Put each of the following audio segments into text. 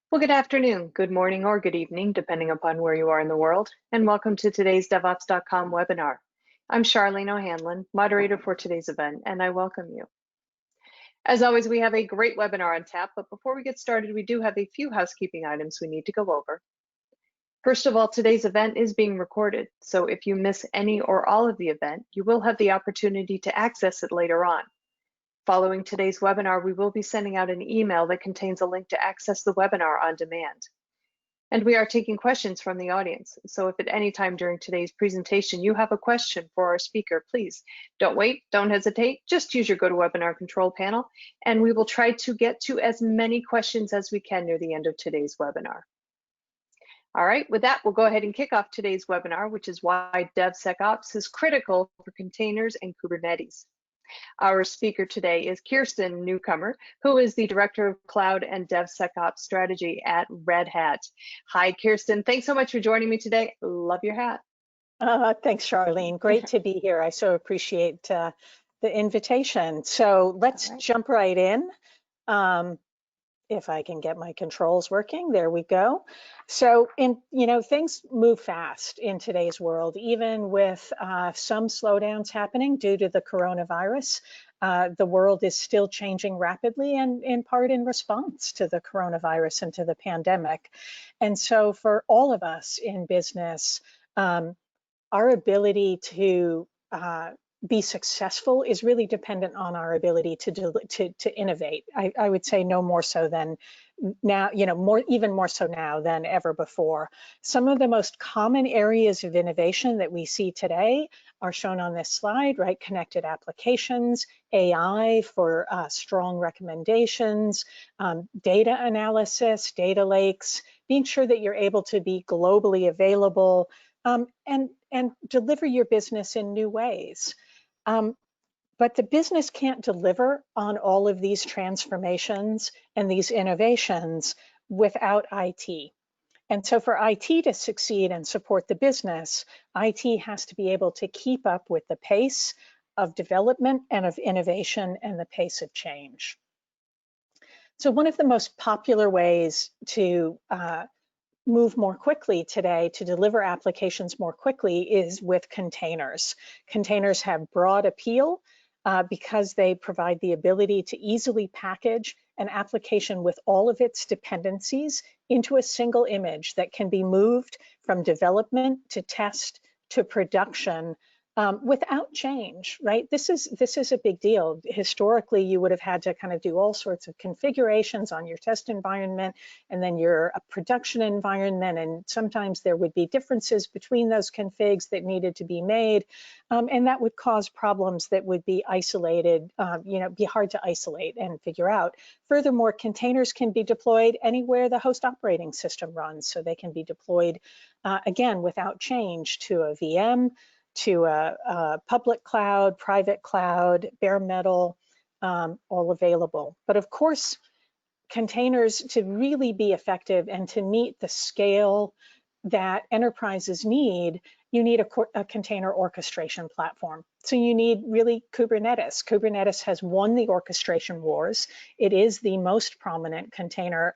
Well, good afternoon, good morning, or good evening, depending upon where you are in the world, and welcome to today's DevOps.com webinar. I'm Charlene O'Hanlon, moderator for today's event, and I welcome you. As always, we have a great webinar on tap, but before we get started, we do have a few housekeeping items we need to go over. First of all, today's event is being recorded, so if you miss any or all of the event, you will have the opportunity to access it later on. Following today's webinar, we will be sending out an email that contains a link to access the webinar on demand. And we are taking questions from the audience. So if at any time during today's presentation you have a question for our speaker, please don't wait, don't hesitate, just use your GoToWebinar control panel, and we will try to get to as many questions as we can near the end of today's webinar. All right, with that, we'll go ahead and kick off today's webinar, which is why DevSecOps is critical for containers and Kubernetes. Our speaker today is Kirsten Newcomer, who is the Director of Cloud and DevSecOps Strategy at Red Hat. Hi, Kirsten. Thanks so much for joining me today. Love your hat. Thanks, Charlene. Great to be here. I so appreciate the invitation. So let's jump right in. If I can get my controls working, there we go. So things move fast in today's world, even with some slowdowns happening due to the coronavirus. The world is still changing rapidly, and in part in response to the coronavirus and to the pandemic. And so for all of us in business, our ability to be successful is really dependent on our ability to innovate. I would say no more so than now, even more so now than ever before. Some of the most common areas of innovation that we see today are shown on this slide, right? Connected applications, AI for strong recommendations, data analysis, data lakes, being sure that you're able to be globally available, and deliver your business in new ways. But the business can't deliver on all of these transformations and these innovations without IT. And so for IT to succeed and support the business, IT has to be able to keep up with the pace of development and of innovation and the pace of change. So one of the most popular ways to move more quickly today, to deliver applications more quickly, is with containers. Containers have broad appeal because they provide the ability to easily package an application with all of its dependencies into a single image that can be moved from development to test to production without change, right? This is a big deal. Historically, you would have had to kind of do all sorts of configurations on your test environment and then your production environment, and sometimes there would be differences between those configs that needed to be made, and that would cause problems that would be isolated, be hard to isolate and figure out. Furthermore, containers can be deployed anywhere the host operating system runs, so they can be deployed, again, without change to a VM, to a public cloud, private cloud, bare metal, all available. But of course, containers, to really be effective and to meet the scale that enterprises need, you need a container orchestration platform. So you need really Kubernetes. Kubernetes has won the orchestration wars. It is the most prominent container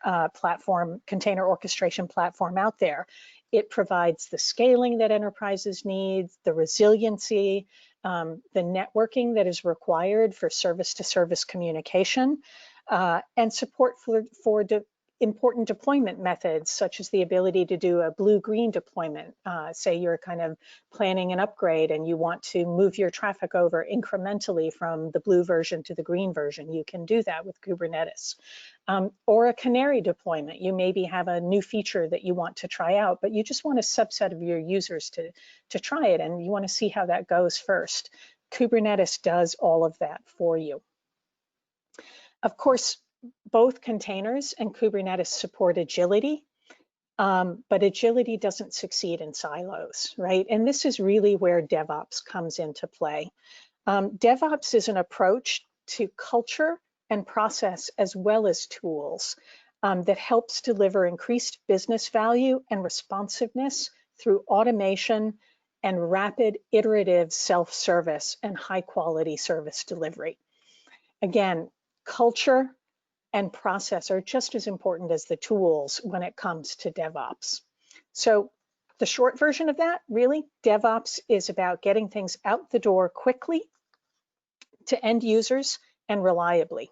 container orchestration platform out there. It provides the scaling that enterprises need, the resiliency, the networking that is required for service-to-service communication, and support for important deployment methods, such as the ability to do a blue-green deployment. Say you're kind of planning an upgrade and you want to move your traffic over incrementally from the blue version to the green version. You can do that with Kubernetes. Or a canary deployment. You maybe have a new feature that you want to try out, but you just want a subset of your users to try it, and you want to see how that goes first. Kubernetes does all of that for you. Of course, both containers and Kubernetes support agility, but agility doesn't succeed in silos, right? And this is really where DevOps comes into play. DevOps is an approach to culture and process as well as tools that helps deliver increased business value and responsiveness through automation and rapid iterative self-service and high quality service delivery. Again, culture, and process are just as important as the tools when it comes to DevOps. So the short version of that, really, DevOps is about getting things out the door quickly to end users and reliably.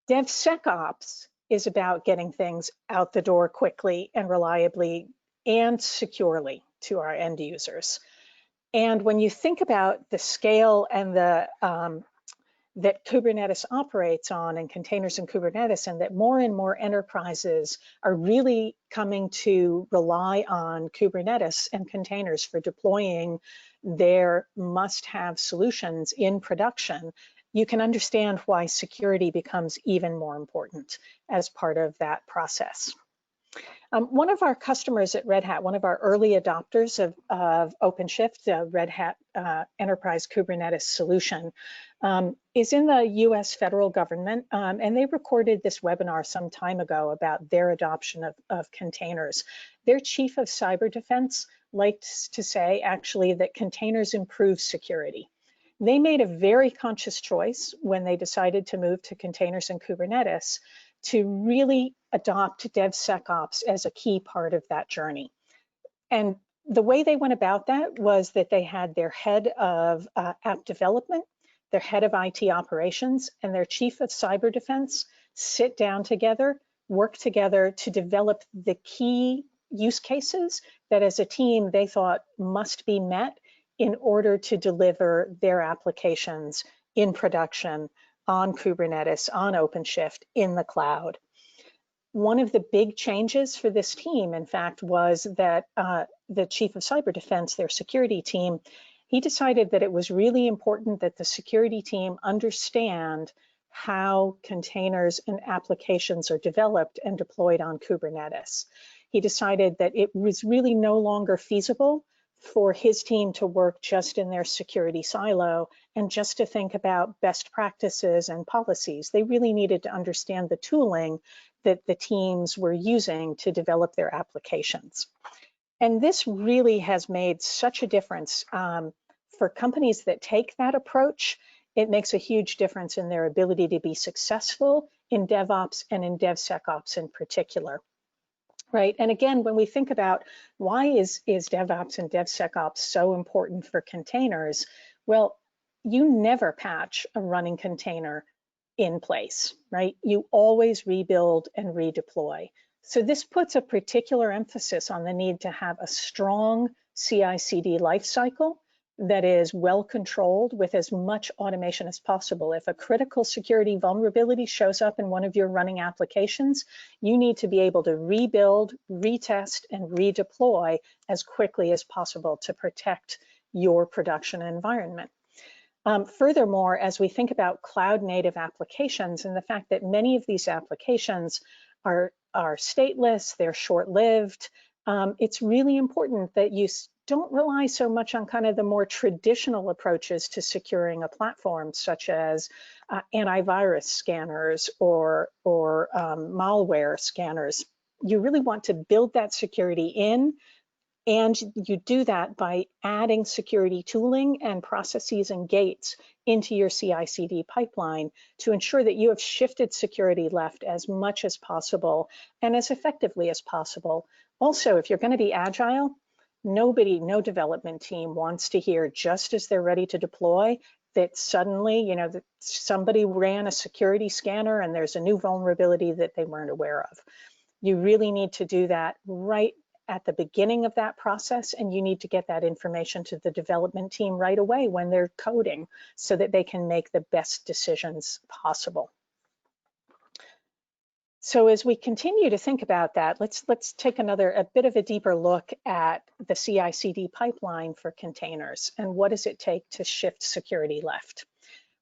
DevSecOps is about getting things out the door quickly and reliably and securely to our end users. And when you think about the scale and the that Kubernetes operates on, and containers in Kubernetes, and that more and more enterprises are really coming to rely on Kubernetes and containers for deploying their must-have solutions in production, you can understand why security becomes even more important as part of that process. One of our customers at Red Hat, one of our early adopters of OpenShift, Red Hat Enterprise Kubernetes solution, is in the US federal government, and they recorded this webinar some time ago about their adoption of containers. Their chief of cyber defense likes to say, actually, that containers improve security. They made a very conscious choice when they decided to move to containers and Kubernetes to really adopt DevSecOps as a key part of that journey. And the way they went about that was that they had their head of app development, their head of IT operations, and their chief of cyber defense sit down together, work together to develop the key use cases that as a team they thought must be met in order to deliver their applications in production on Kubernetes, on OpenShift, in the cloud. One of the big changes for this team, in fact, was that the chief of cyber defense, their security team, he decided that it was really important that the security team understand how containers and applications are developed and deployed on Kubernetes. He decided that it was really no longer feasible for his team to work just in their security silo and just to think about best practices and policies. They really needed to understand the tooling that the teams were using to develop their applications. And this really has made such a difference for companies that take that approach. It makes a huge difference in their ability to be successful in DevOps and in DevSecOps in particular. Right, and again, when we think about why is DevOps and DevSecOps so important for containers, well, you never patch a running container in place, right? You always rebuild and redeploy. So this puts a particular emphasis on the need to have a strong CI/CD lifecycle that is well controlled with as much automation as possible. If a critical security vulnerability shows up in one of your running applications, you need to be able to rebuild, retest, and redeploy as quickly as possible to protect your production environment. Furthermore, as we think about cloud native applications and the fact that many of these applications are stateless, they're short-lived, it's really important that you don't rely so much on kind of the more traditional approaches to securing a platform, such as antivirus scanners or malware scanners. You really want to build that security in, and you do that by adding security tooling and processes and gates into your CI/CD pipeline to ensure that you have shifted security left as much as possible and as effectively as possible. Also, if you're going to be agile, no development team wants to hear just as they're ready to deploy that suddenly, that somebody ran a security scanner and there's a new vulnerability that they weren't aware of. You really need to do that right at the beginning of that process, and you need to get that information to the development team right away when they're coding so that they can make the best decisions possible. So as we continue to think about that, let's take a bit of a deeper look at the CI/CD pipeline for containers and what does it take to shift security left,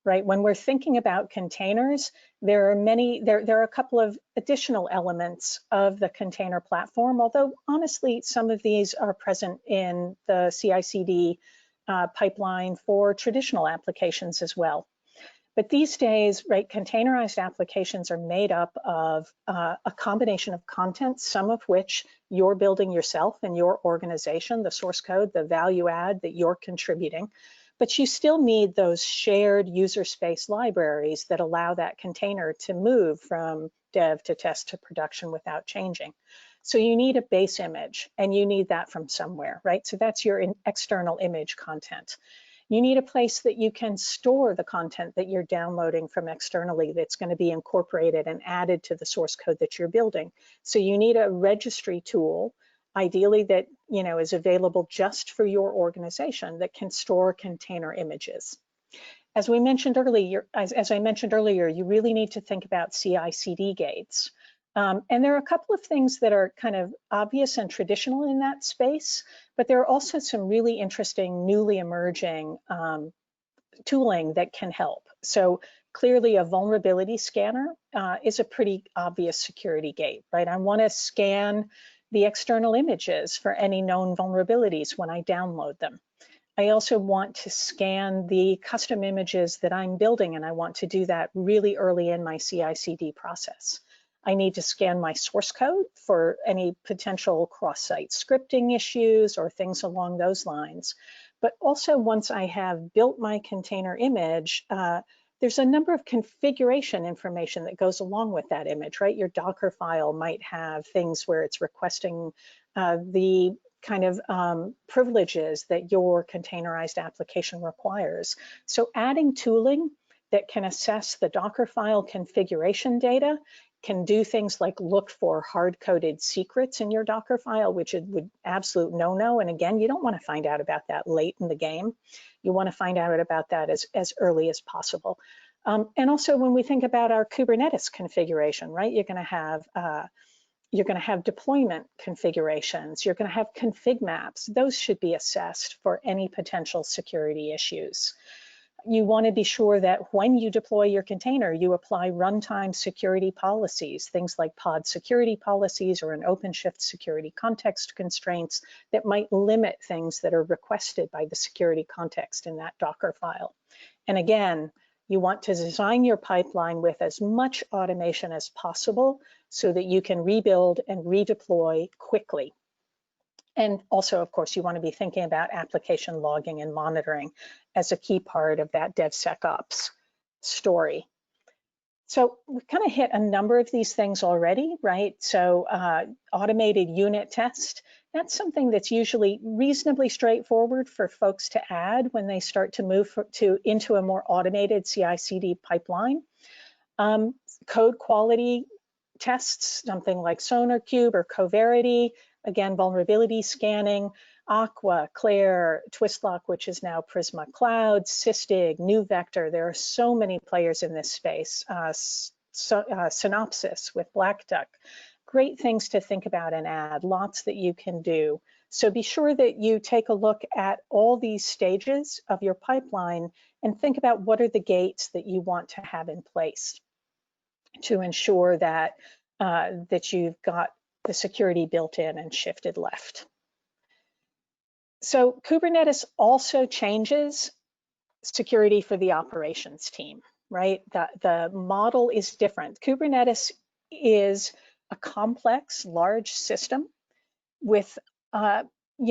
right? When we're thinking about containers, there are a couple of additional elements of the container platform, although honestly, some of these are present in the CI/CD pipeline for traditional applications as well. But these days, right, containerized applications are made up of a combination of content, some of which you're building yourself in your organization, the source code, the value add that you're contributing. but you still need those shared user space libraries that allow that container to move from dev to test to production without changing. So you need a base image, and you need that from somewhere, right? So that's your external image content. You need a place that you can store the content that you're downloading from externally that's going to be incorporated and added to the source code that you're building. So you need a registry tool, ideally that is available just for your organization, that can store container images. As we mentioned earlier, as I mentioned earlier, you really need to think about CI/CD gates. And there are a couple of things that are kind of obvious and traditional in that space, but there are also some really interesting, newly emerging tooling that can help. So clearly a vulnerability scanner is a pretty obvious security gate, right? I want to scan the external images for any known vulnerabilities when I download them. I also want to scan the custom images that I'm building, and I want to do that really early in my CI/CD process. I need to scan my source code for any potential cross-site scripting issues or things along those lines. But also, once I have built my container image, there's a number of configuration information that goes along with that image, right? Your Docker file might have things where it's requesting the kind of privileges that your containerized application requires. So adding tooling that can assess the Docker file configuration data, can do things like look for hard-coded secrets in your Docker file, which it would absolute no-no. And again, you don't want to find out about that late in the game. You want to find out about that as early as possible. And also when we think about our Kubernetes configuration, right, you're going to have deployment configurations, you're going to have config maps. Those should be assessed for any potential security issues. You want to be sure that when you deploy your container, you apply runtime security policies, things like pod security policies or an OpenShift security context constraints that might limit things that are requested by the security context in that Docker file. And again, you want to design your pipeline with as much automation as possible so that you can rebuild and redeploy quickly. And also, of course, you want to be thinking about application logging and monitoring as a key part of that DevSecOps story. So we kind of hit a number of these things already, right? So automated unit test, that's something that's usually reasonably straightforward for folks to add when they start to move into a more automated CI/CD pipeline. Code quality tests, something like SonarQube or Coverity, again, vulnerability scanning, Aqua, Claire, Twistlock, which is now Prisma Cloud, Sysdig, NuVector. There are so many players in this space. Synopsys with Black Duck. Great things to think about and add, lots that you can do. So be sure that you take a look at all these stages of your pipeline and think about what are the gates that you want to have in place to ensure that, that you've got the security built in and shifted left. So Kubernetes also changes security for the operations team, right? The model is different. Kubernetes is a complex, large system with a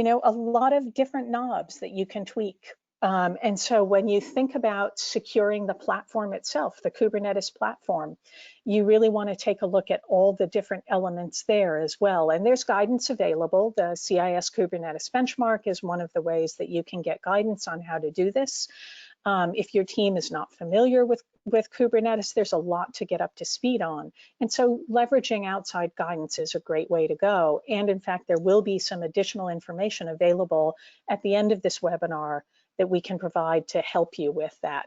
lot of different knobs that you can tweak. And so when you think about securing the platform itself, the Kubernetes platform, you really want to take a look at all the different elements there as well. And there's guidance available. The CIS Kubernetes benchmark is one of the ways that you can get guidance on how to do this. If your team is not familiar with Kubernetes, there's a lot to get up to speed on. And so leveraging outside guidance is a great way to go. And in fact, there will be some additional information available at the end of this webinar that we can provide to help you with that.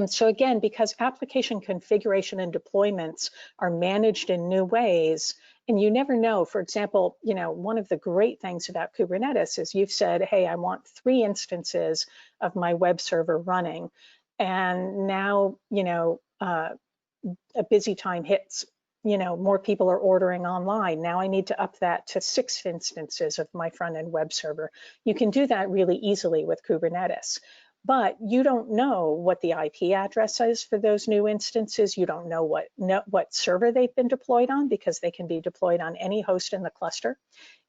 So again, because application configuration and deployments are managed in new ways, and you never know, for example, one of the great things about Kubernetes is you've said, hey, I want 3 instances of my web server running. And now, a busy time hits, more people are ordering online. Now I need to up that to 6 instances of my front-end web server. You can do that really easily with Kubernetes. but you don't know what the IP address is for those new instances. You don't know what server they've been deployed on, because they can be deployed on any host in the cluster.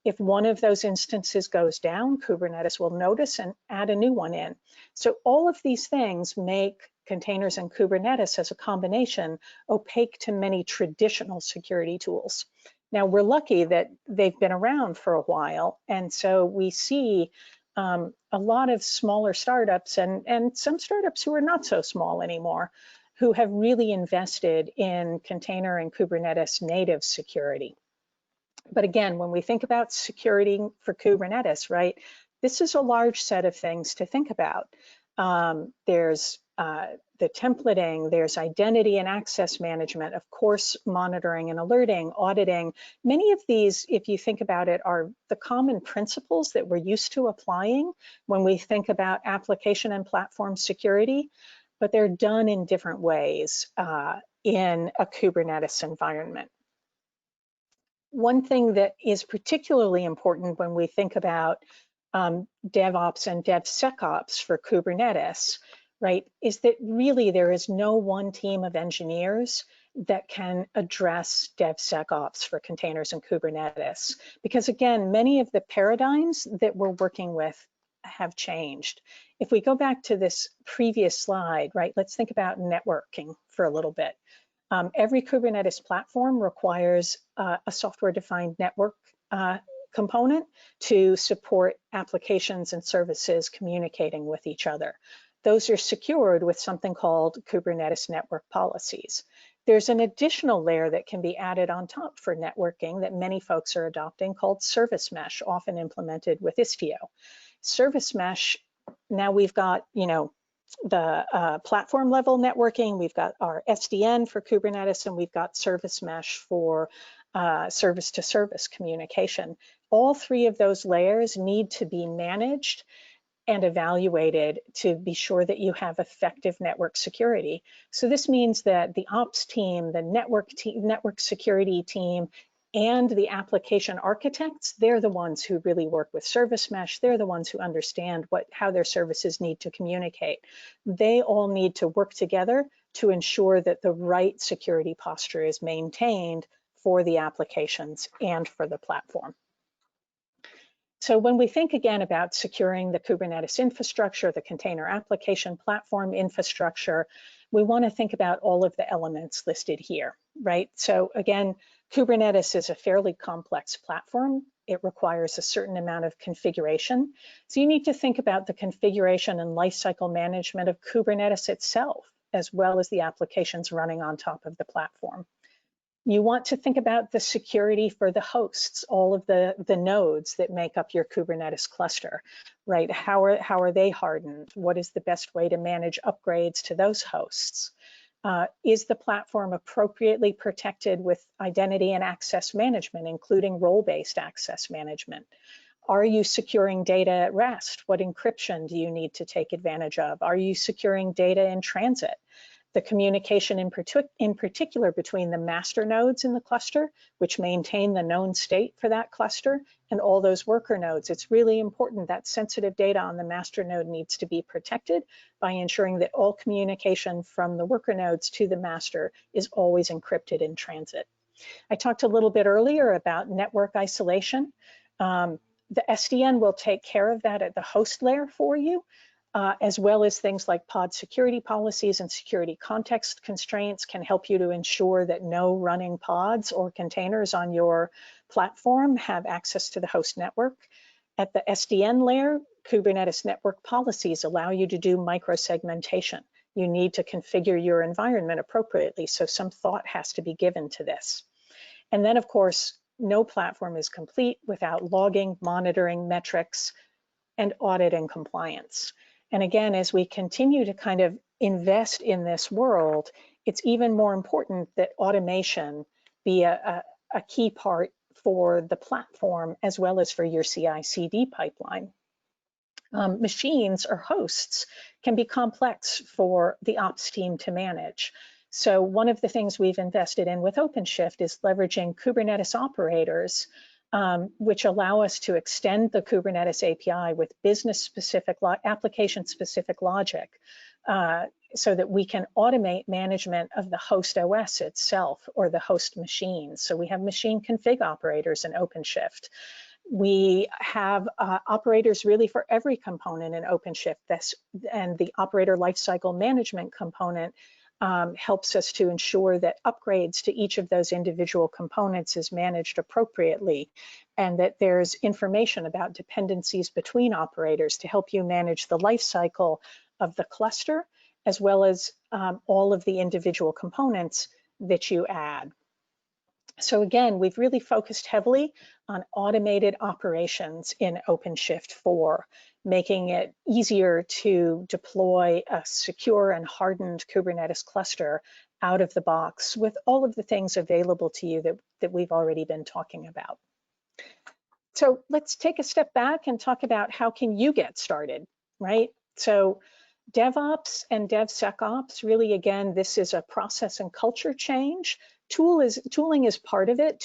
If one of those instances goes down, Kubernetes will notice and add a new one in. So all of these things make containers and Kubernetes as a combination opaque to many traditional security tools. Now, we're lucky that they've been around for a while, and so we see a lot of smaller startups and some startups who are not so small anymore, who have really invested in container and Kubernetes native security. But again, when we think about security for Kubernetes, right, this is a large set of things to think about. There's the templating, there's identity and access management, of course, monitoring and alerting, auditing. Many of these, if you think about it, are the common principles that we're used to applying when we think about application and platform security, but they're done in different ways in a Kubernetes environment. One thing that is particularly important when we think about DevOps and DevSecOps for Kubernetes, right, is that really there is no one team of engineers that can address DevSecOps for containers and Kubernetes. Because again, many of the paradigms that we're working with have changed. If we go back to this previous slide, right, let's think about networking for a little bit. Every Kubernetes platform requires a software-defined network component to support applications and services communicating with each other. Those are secured with something called Kubernetes network policies. There's an additional layer that can be added on top for networking that many folks are adopting called service mesh, often implemented with Istio. Service mesh, now we've got, you know, the platform level networking, we've got our SDN for Kubernetes, and we've got service mesh for service to service communication. All three of those layers need to be managed and evaluated to be sure that you have effective network security. So this means that the ops team, the network security team, and the application architects, they're the ones who really work with service mesh. They're the ones who understand how their services need to communicate. They all need to work together to ensure that the right security posture is maintained for the applications and for the platform. So when we think again about securing the Kubernetes infrastructure, the container application platform infrastructure, we want to think about all of the elements listed here, right? So again, Kubernetes is a fairly complex platform. It requires a certain amount of configuration. So you need to think about the configuration and lifecycle management of Kubernetes itself, as well as the applications running on top of the platform. You want to think about the security for the hosts, all of the nodes that make up your Kubernetes cluster, right? How are they hardened? What is the best way to manage upgrades to those hosts? Is the platform appropriately protected with identity and access management, including role-based access management? Are you securing data at rest? What encryption do you need to take advantage of? Are you securing data in transit? The communication in particular between the master nodes in the cluster, which maintain the known state for that cluster, and all those worker nodes. It's really important that sensitive data on the master node needs to be protected by ensuring that all communication from the worker nodes to the master is always encrypted in transit. I talked a little bit earlier about network isolation. The SDN will take care of that at the host layer for you. As well as things like pod security policies and security context constraints can help you to ensure that no running pods or containers on your platform have access to the host network. At the SDN layer, Kubernetes network policies allow you to do microsegmentation. You need to configure your environment appropriately, so some thought has to be given to this. And then, of course, no platform is complete without logging, monitoring, metrics, and audit and compliance. And again, as we continue to kind of invest in this world, it's even more important that automation be a key part for the platform as well as for your CI/CD pipeline. Machines or hosts can be complex for the ops team to manage. So one of the things we've invested in with OpenShift is leveraging Kubernetes operators which allow us to extend the Kubernetes API with business-specific, application-specific logic, so that we can automate management of the host OS itself or the host machines. So we have machine config operators in OpenShift. We have operators really for every component in OpenShift, and the operator lifecycle management component helps us to ensure that upgrades to each of those individual components is managed appropriately, and that there's information about dependencies between operators to help you manage the lifecycle of the cluster, as well as all of the individual components that you add. So again, we've really focused heavily on automated operations in OpenShift 4, making it easier to deploy a secure and hardened Kubernetes cluster out of the box with all of the things available to you that we've already been talking about. So let's take a step back and talk about how can you get started, right? So DevOps and DevSecOps, really, again, this is a process and culture change. Tooling is part of it.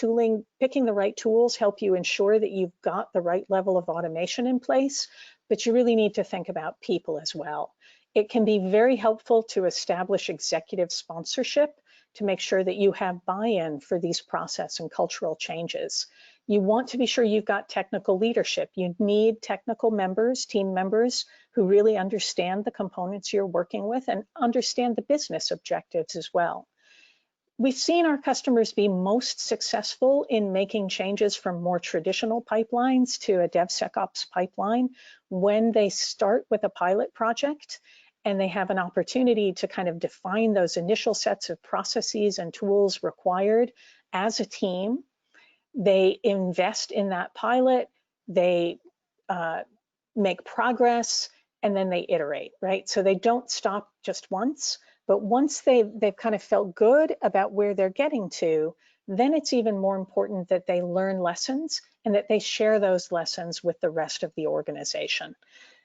Picking the right tools help you ensure that you've got the right level of automation in place, but you really need to think about people as well. It can be very helpful to establish executive sponsorship to make sure that you have buy-in for these process and cultural changes. You want to be sure you've got technical leadership. You need technical members, team members, who really understand the components you're working with and understand the business objectives as well. We've seen our customers be most successful in making changes from more traditional pipelines to a DevSecOps pipeline when they start with a pilot project and they have an opportunity to kind of define those initial sets of processes and tools required as a team. They invest in that pilot, they make progress, and then they iterate, right? So they don't stop just once, but once they've kind of felt good about where they're getting to, then it's even more important that they learn lessons and that they share those lessons with the rest of the organization.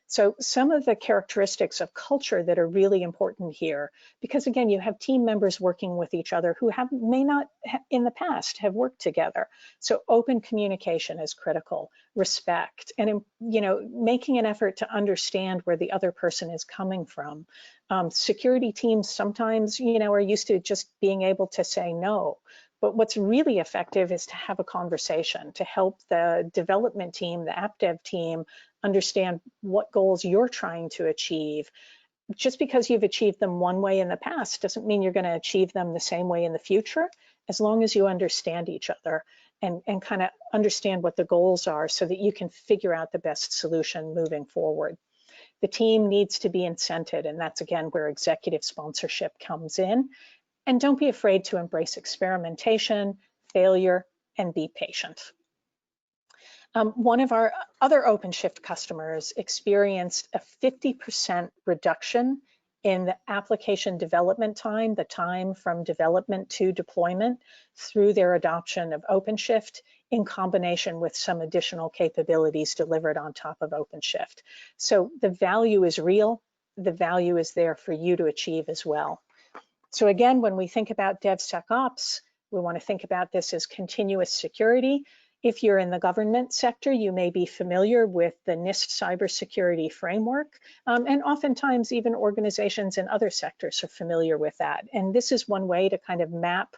So some of the characteristics of culture that are really important here, because again, you have team members working with each other who may not in the past have worked together. So open communication is critical, respect, and making an effort to understand where the other person is coming from. Security teams sometimes, are used to just being able to say no. But what's really effective is to have a conversation to help the development team, the app dev team, understand what goals you're trying to achieve. Just because you've achieved them one way in the past doesn't mean you're going to achieve them the same way in the future, as long as you understand each other and kind of understand what the goals are so that you can figure out the best solution moving forward. The team needs to be incented, and that's again where executive sponsorship comes in. And don't be afraid to embrace experimentation, failure, and be patient. One of our other OpenShift customers experienced a 50% reduction in the application development time, the time from development to deployment, through their adoption of OpenShift in combination with some additional capabilities delivered on top of OpenShift. So the value is real. The value is there for you to achieve as well. So again, when we think about DevSecOps, we want to think about this as continuous security. If you're in the government sector, you may be familiar with the NIST cybersecurity framework, and oftentimes even organizations in other sectors are familiar with that. And this is one way to kind of map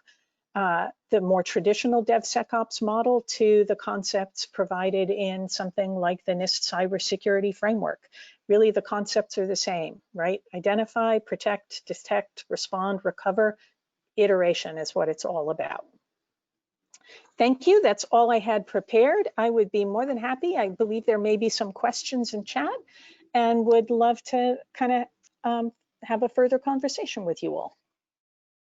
the more traditional DevSecOps model to the concepts provided in something like the NIST cybersecurity framework. Really, the concepts are the same, right? Identify, protect, detect, respond, recover. Iteration is what it's all about. Thank you. That's all I had prepared. I would be more than happy. I believe there may be some questions in chat and would love to kind of have a further conversation with you all.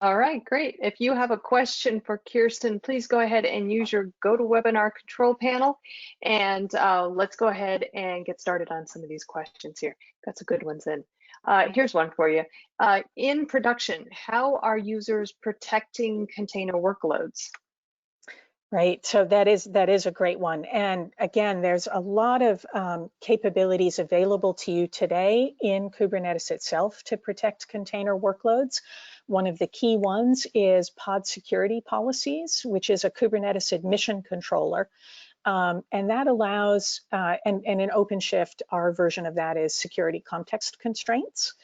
All right, great. If you have a question for Kirsten, please go ahead and use your GoToWebinar control panel, and let's go ahead and get started on some of these questions here. Got some good ones in. Here's one for you. In production, how are users protecting container workloads? Right, so that is a great one. And again, there's a lot of capabilities available to you today in Kubernetes itself to protect container workloads. One of the key ones is pod security policies, which is a Kubernetes admission controller. And that allows, and in OpenShift, our version of that is security context constraints.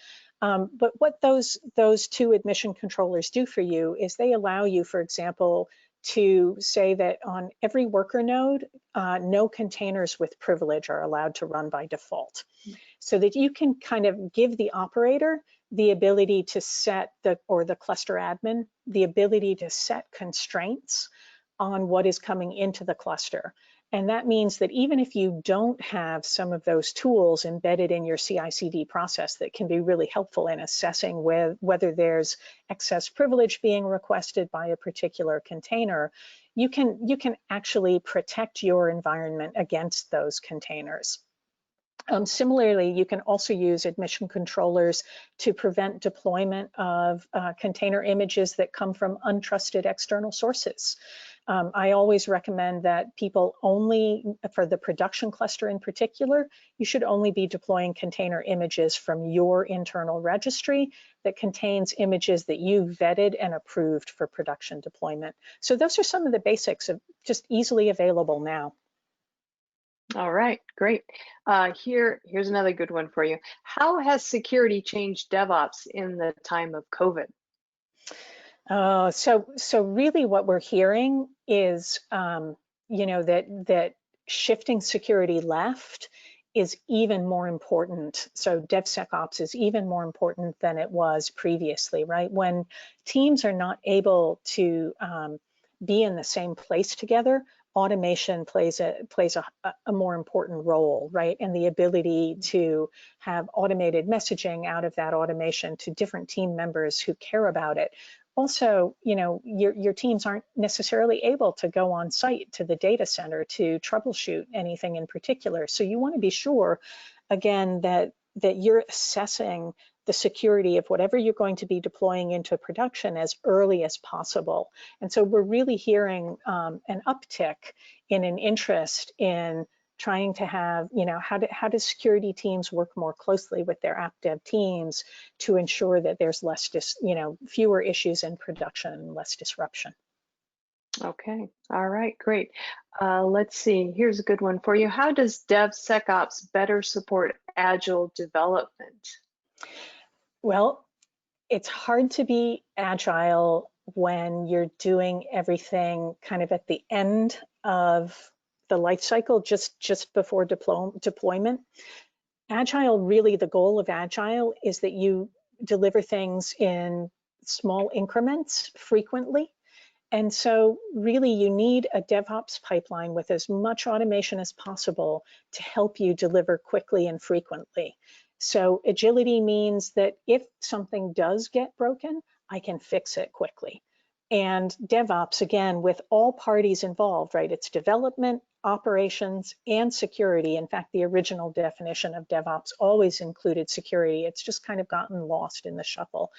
But what those two admission controllers do for you is they allow you, for example, to say that on every worker node, no containers with privilege are allowed to run by default. So that you can kind of give the operator the ability to set or the cluster admin, the ability to set constraints on what is coming into the cluster. And that means that even if you don't have some of those tools embedded in your CI/CD process that can be really helpful in assessing whether there's excess privilege being requested by a particular container, you can actually protect your environment against those containers. Similarly, you can also use admission controllers to prevent deployment of container images that come from untrusted external sources. I always recommend that people only, for the production cluster in particular, you should only be deploying container images from your internal registry that contains images that you vetted and approved for production deployment. So those are some of the basics of just easily available now. All right, great. Here's another good one for you. How has security changed DevOps in the time of COVID? So really what we're hearing is, that shifting security left is even more important. So DevSecOps is even more important than it was previously, right? When teams are not able to be in the same place together, automation plays a more important role, right? And the ability to have automated messaging out of that automation to different team members who care about it. Also, your teams aren't necessarily able to go on site to the data center to troubleshoot anything in particular. So you want to be sure, again, that you're assessing the security of whatever you're going to be deploying into production as early as possible. And so we're really hearing an uptick in an interest in trying to have, how do security teams work more closely with their app dev teams to ensure that there's fewer issues in production and less disruption. Okay, all right, great. Let's see, here's a good one for you. How does DevSecOps better support agile development? Well, it's hard to be agile when you're doing everything kind of at the end of the life cycle, just before deployment. Agile, really the goal of Agile is that you deliver things in small increments frequently. And so really you need a DevOps pipeline with as much automation as possible to help you deliver quickly and frequently. So agility means that if something does get broken, I can fix it quickly. And DevOps, again, with all parties involved, right? It's development, operations, and security. In fact, the original definition of DevOps always included security. It's just kind of gotten lost in the shuffle.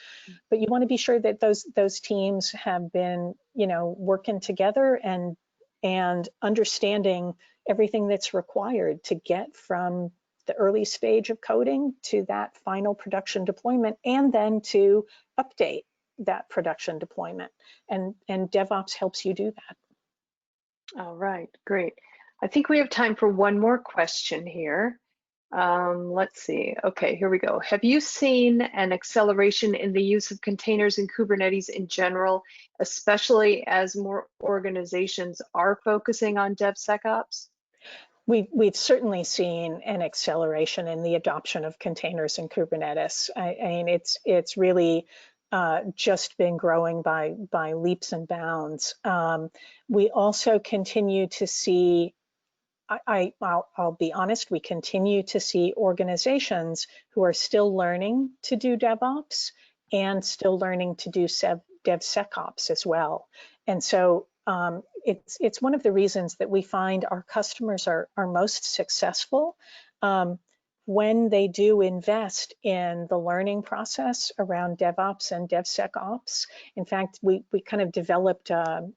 But you want to be sure that those teams have been, working together and understanding everything that's required to get from the early stage of coding to that final production deployment, and then to update that production deployment. And DevOps helps you do that. All right, great. I think we have time for one more question here. Let's see. Okay, here we go. Have you seen an acceleration in the use of containers in Kubernetes in general, especially as more organizations are focusing on DevSecOps? We've certainly seen an acceleration in the adoption of containers in Kubernetes. I mean, it's really just been growing by leaps and bounds. We also continue to see, I'll be honest, we continue to see organizations who are still learning to do DevOps and still learning to do DevSecOps as well. And so it's one of the reasons that we find our customers are most successful when they do invest in the learning process around DevOps and DevSecOps. In fact, we kind of developed a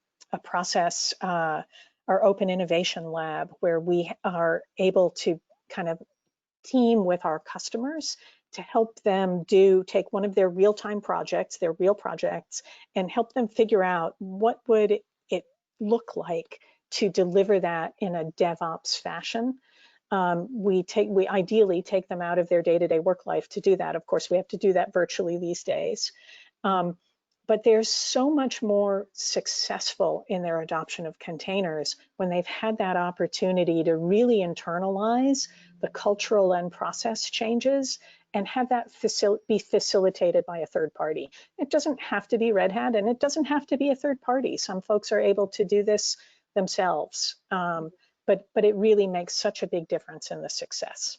process, our Open Innovation Lab, where we are able to kind of team with our customers to help them take one of their real-time projects, their real projects, and help them figure out what would it look like to deliver that in a DevOps fashion. We ideally take them out of their day-to-day work life to do that. Of course, we have to do that virtually these days. But they're so much more successful in their adoption of containers when they've had that opportunity to really internalize the cultural and process changes and have that be facilitated by a third party. It doesn't have to be Red Hat, and it doesn't have to be a third party. Some folks are able to do this themselves, but it really makes such a big difference in the success.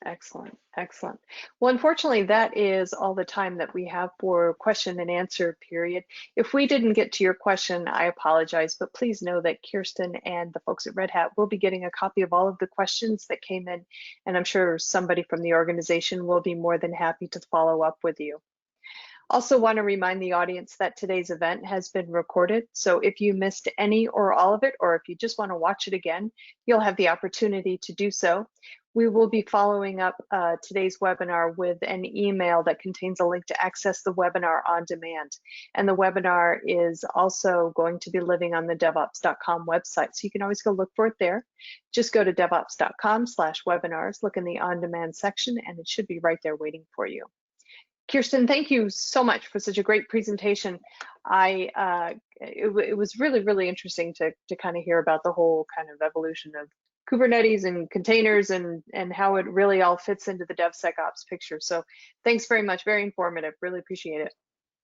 Excellent, excellent. Well, unfortunately, that is all the time that we have for question and answer period. If we didn't get to your question, I apologize, but please know that Kirsten and the folks at Red Hat will be getting a copy of all of the questions that came in, and I'm sure somebody from the organization will be more than happy to follow up with you. Also want to remind the audience that today's event has been recorded, so if you missed any or all of it, or if you just want to watch it again, you'll have the opportunity to do so. We will be following up today's webinar with an email that contains a link to access the webinar on demand. And the webinar is also going to be living on the DevOps.com website, so you can always go look for it there. Just go to DevOps.com/webinars, look in the on-demand section, and it should be right there waiting for you. Kirsten, thank you so much for such a great presentation. It was really, really interesting to kind of hear about the whole kind of evolution of Kubernetes and containers and how it really all fits into the DevSecOps picture. So thanks very much, very informative, really appreciate it.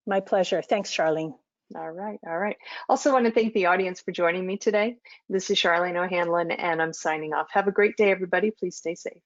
My pleasure, thanks Charlene. All right, all right. Also want to thank the audience for joining me today. This is Charlene O'Hanlon and I'm signing off. Have a great day, everybody. Please stay safe.